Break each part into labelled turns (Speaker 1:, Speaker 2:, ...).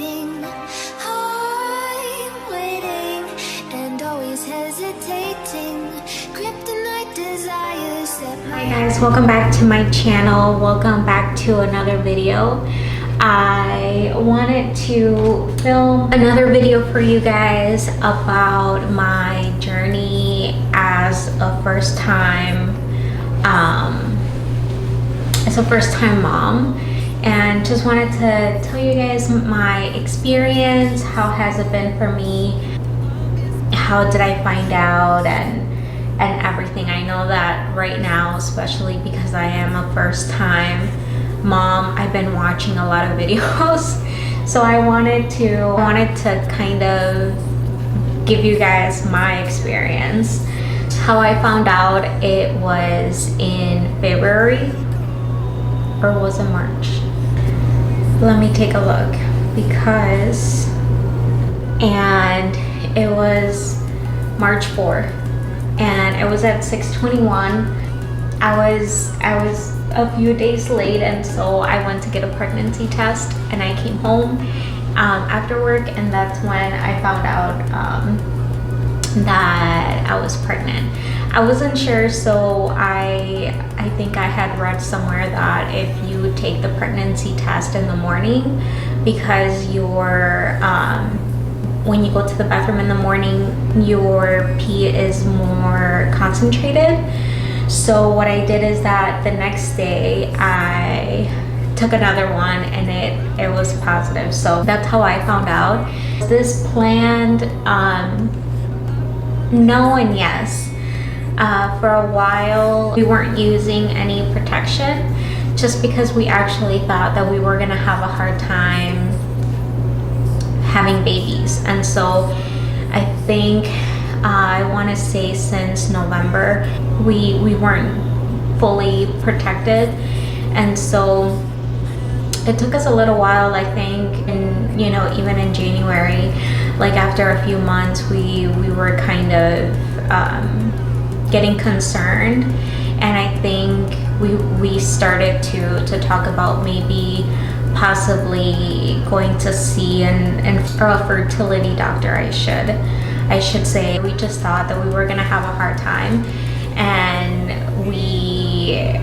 Speaker 1: waiting, I'm waiting, and always hesitating. Kryptonite desires set my...
Speaker 2: Hi guys, welcome back to my channel. Welcome back to another video. I wanted to film another video for you guys about my journey as a first-time mom, and just wanted to tell you guys my experience. How has it been for me? How did I find out and everything. I know that right now, especially because I am a first-time mom, I've been watching a lot of videos, so I wanted to kind of give you guys my experience. How I found out, it was in February, or was it March? Let me take a look, and it was March 4th, and it was at 6:21. I was a few days late, and so I went to get a pregnancy test, and I came home after work, and that's when I found out that I was pregnant. I wasn't sure, so I think I had read somewhere that if you take the pregnancy test in the morning, because when you go to the bathroom in the morning, your pee is more concentrated. So what I did is that the next day I took another one, and it was positive. So that's how I found out. This planned no and yes. For a while we weren't using any protection, just because we actually thought that we were gonna have a hard time having babies. And so I think I want to say since November we weren't fully protected, and so it took us a little while, I think, and even in January, like after a few months, we were kind of getting concerned, and I think we started to talk about maybe possibly going to see or a fertility doctor, I should say. We just thought that we were gonna have a hard time, and we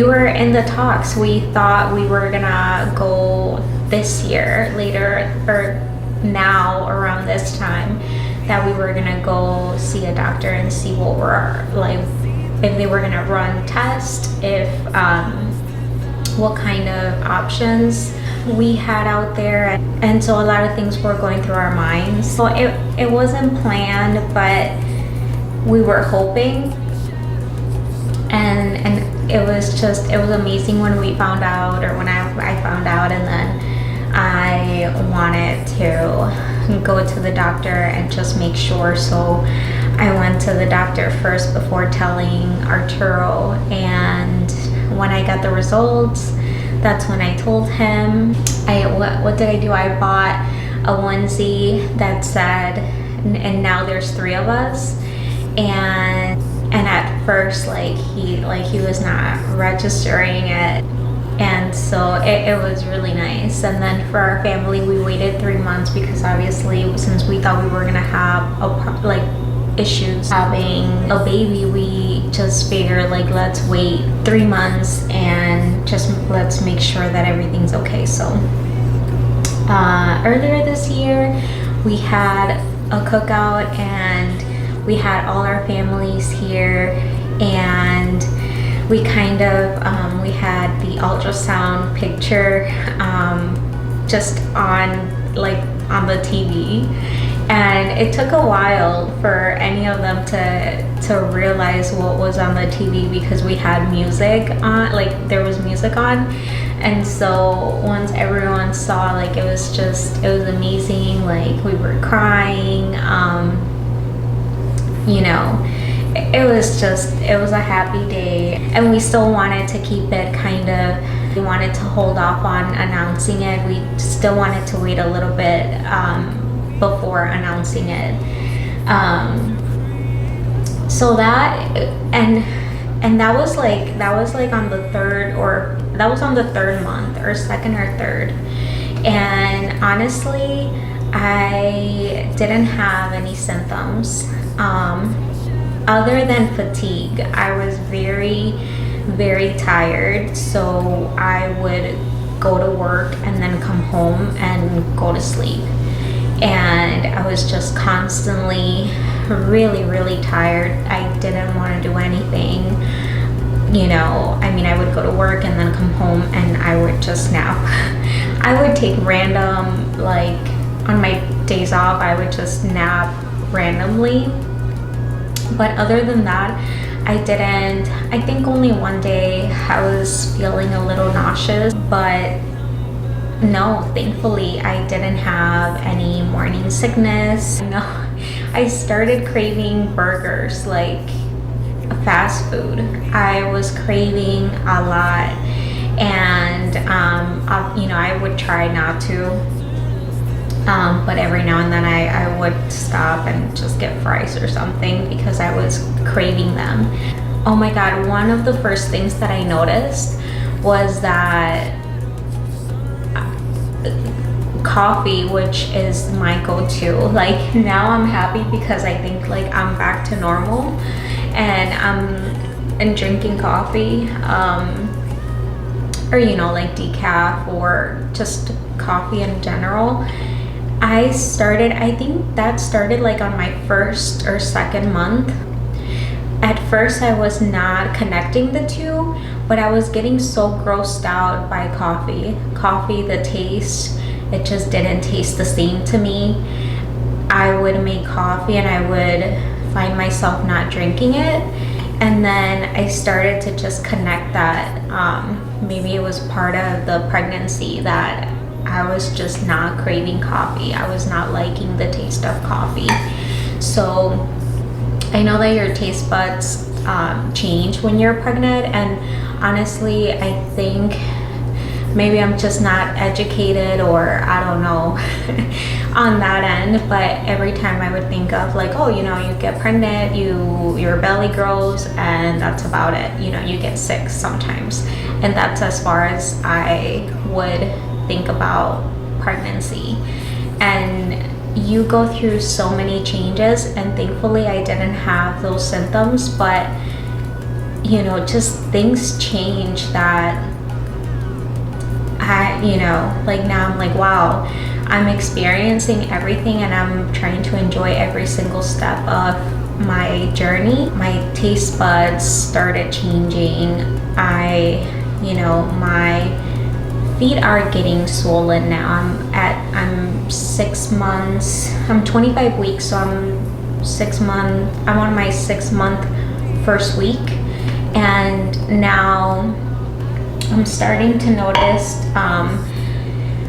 Speaker 2: were in the talks. We thought we were gonna go this year, later, or now around this time, that we were gonna go see a doctor and see what we're like, if they were gonna run tests, if what kind of options we had out there. And so a lot of things were going through our minds. So it wasn't planned, but we were hoping, and it was amazing when we found out, or when I found out, and then I wanted to go to the doctor and just make sure. So I went to the doctor first before telling Arturo, and when I got the results, that's when I told him. What did I do? I bought a onesie that said, and now there's 3 of us, and at first he was not registering it, and so it was really nice. And then for our family, we waited 3 months, because obviously since we thought we were gonna have issues having a baby, we just figured, let's wait 3 months and just let's make sure that everything's okay. So earlier this year we had a cookout, and we had all our families here, and we kind of we had the ultrasound picture just on the TV. And it took a while for any of them to realize what was on the TV, because we had music on, there was music on. And so once everyone saw, it was amazing. We were crying, it was a happy day. And we still wanted to keep it we wanted to hold off on announcing it. We still wanted to wait a little bit before announcing it. So that, and that was on the third month, or second or third. And honestly, I didn't have any symptoms other than fatigue. I was very, very tired, so I would go to work and then come home and go to sleep. And I was just constantly really, really tired. I didn't want to do anything. You know, I mean, I would go to work and then come home and I would just nap. I would take random, like on my days off, I would just nap randomly. But other than that, I didn't. I think only one day I was feeling a little nauseous, but no, thankfully I didn't have any morning sickness. No, I started craving burgers, like fast food. I was craving a lot, and you know, I would try not to, but every now and then I would stop and just get fries or something because I was craving them. Oh my god, one of the first things that I noticed was that coffee, which is my go-to, like now I'm happy because I think like I'm back to normal and I'm drinking coffee, or you know, like decaf or just coffee in general. I think that started like on my first or second month. At first I was not connecting the two, but I was getting so grossed out by coffee. The taste, it just didn't taste the same to me. I would make coffee and I would find myself not drinking it. And then I started to just connect that maybe it was part of the pregnancy that I was just not craving coffee. I was not liking the taste of coffee. So I know that your taste buds change when you're pregnant, and honestly, I think maybe I'm just not educated, or I don't know on that end, but every time I would think of like, oh, you know, you get pregnant, your belly grows, and that's about it. You know, you get sick sometimes, and that's as far as I would think about pregnancy. And you go through so many changes, and thankfully I didn't have those symptoms, but you know, just things change that you know, like now I'm like, wow, I'm experiencing everything and I'm trying to enjoy every single step of my journey. My taste buds started changing. You know, my feet are getting swollen now. I'm 6 months, I'm 25 weeks, so I'm 6 months, I'm on my 6-month first week, and now I'm starting to notice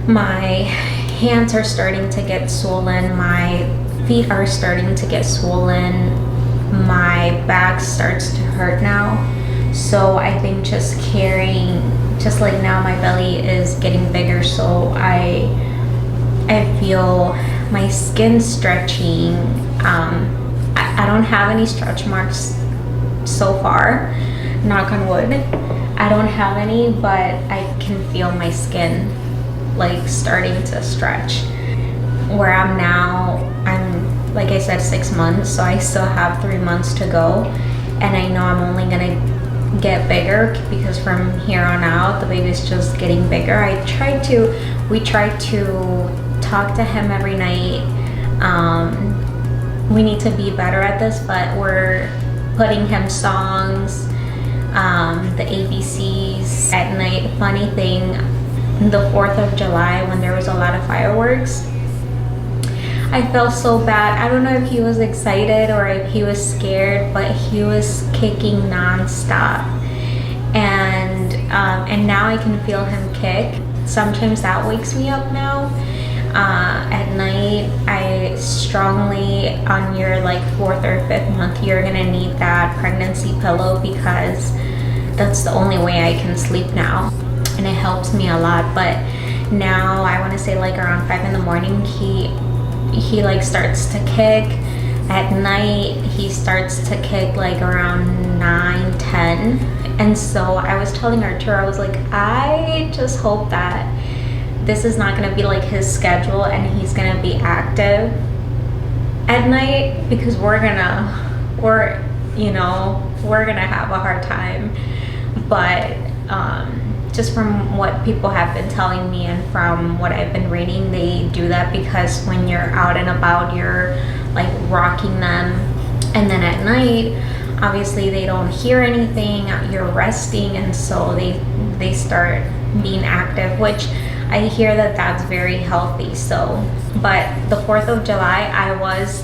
Speaker 2: my hands are starting to get swollen, my feet are starting to get swollen, my back starts to hurt now. So I think just like now my belly is getting bigger, so I feel my skin stretching. I don't have any stretch marks so far, knock on wood. I don't have any, but I can feel my skin like starting to stretch. Where I'm now, I'm, like I said, 6 months, so I still have 3 months to go, and I know I'm only gonna get bigger because from here on out the baby's just getting bigger. We try to talk to him every night. We need to be better at this, but we're putting him songs, the ABCs at night. Funny thing, the 4th of July when there was a lot of fireworks, I felt so bad. I don't know if he was excited or if he was scared, but he was kicking non-stop, and now I can feel him kick. Sometimes that wakes me up now. At night, I strongly, on your like 4th or 5th month, you're gonna need that pregnancy pillow because that's the only way I can sleep now, and it helps me a lot. But now I want to say like around 5 in the morning he like starts to kick. At night he starts to kick like around 9, 10. And so I was telling Arturo, I was like, I just hope that this is not gonna be like his schedule and he's gonna be active at night, because we're gonna have a hard time. But just from what people have been telling me and from what I've been reading, they do that because when you're out and about, you're like rocking them, and then at night obviously they don't hear anything, you're resting, and so they start being active, which I hear that that's very healthy. So, but the 4th of July, I was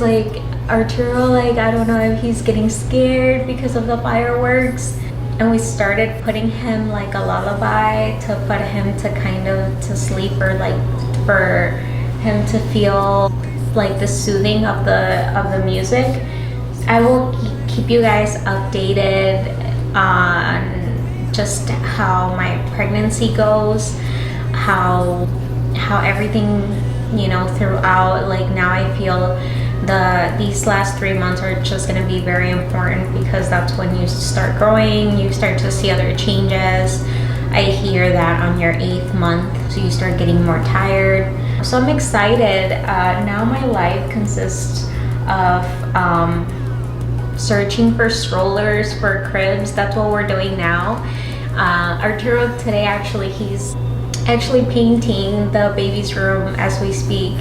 Speaker 2: like, Arturo, like, I don't know if he's getting scared because of the fireworks. And we started putting him like a lullaby to put him to kind of to sleep, or like for him to feel like the soothing of the music. I will keep you guys updated on just how my pregnancy goes, how everything, you know, throughout. Like now I feel these last 3 months are just going to be very important, because that's when you start growing, you start to see other changes. I hear that on your 8th month, so you start getting more tired. So I'm excited. Now my life consists of searching for strollers, for cribs. That's what we're doing now. Arturo today, actually, he's actually painting the baby's room as we speak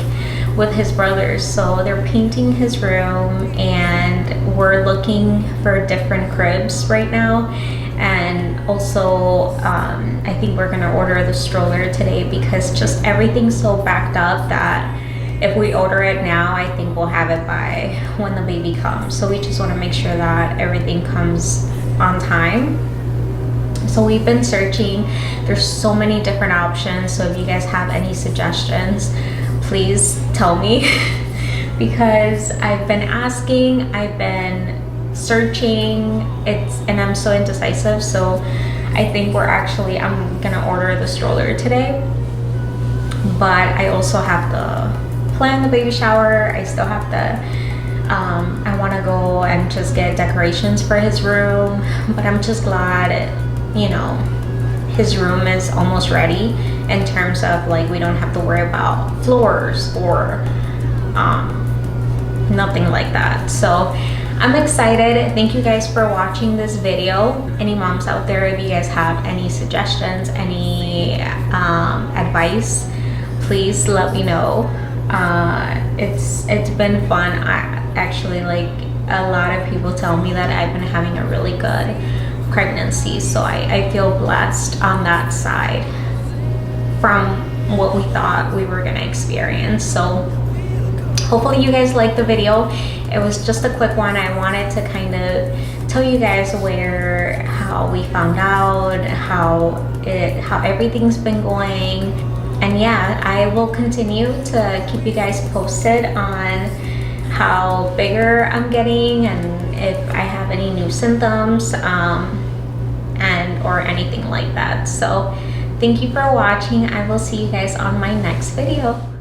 Speaker 2: with his brothers. So they're painting his room, and we're looking for different cribs right now. And also I think we're gonna order the stroller today, because just everything's so backed up that if we order it now, I think we'll have it by when the baby comes. So we just want to make sure that everything comes on time. So we've been searching. There's so many different options, so if you guys have any suggestions, please tell me because I've been asking, I've been searching, and I'm so indecisive. So I think I'm gonna order the stroller today, but I also have to plan the baby shower. I still have to I want to go and just get decorations for his room, but I'm just glad you know, his room is almost ready in terms of like we don't have to worry about floors or nothing like that. So I'm excited. Thank you guys for watching this video. Any moms out there, if you guys have any suggestions, any advice, please let me know. It's been fun. I actually, like, a lot of people tell me that I've been having a really good pregnancy, so I feel blessed on that side from what we thought we were gonna experience. So hopefully you guys liked the video. It was just a quick one. I wanted to kind of tell you guys how we found out, how everything's been going. And yeah, I will continue to keep you guys posted on how bigger I'm getting and if I have any new symptoms or anything like that. So thank you for watching. I will see you guys on my next video.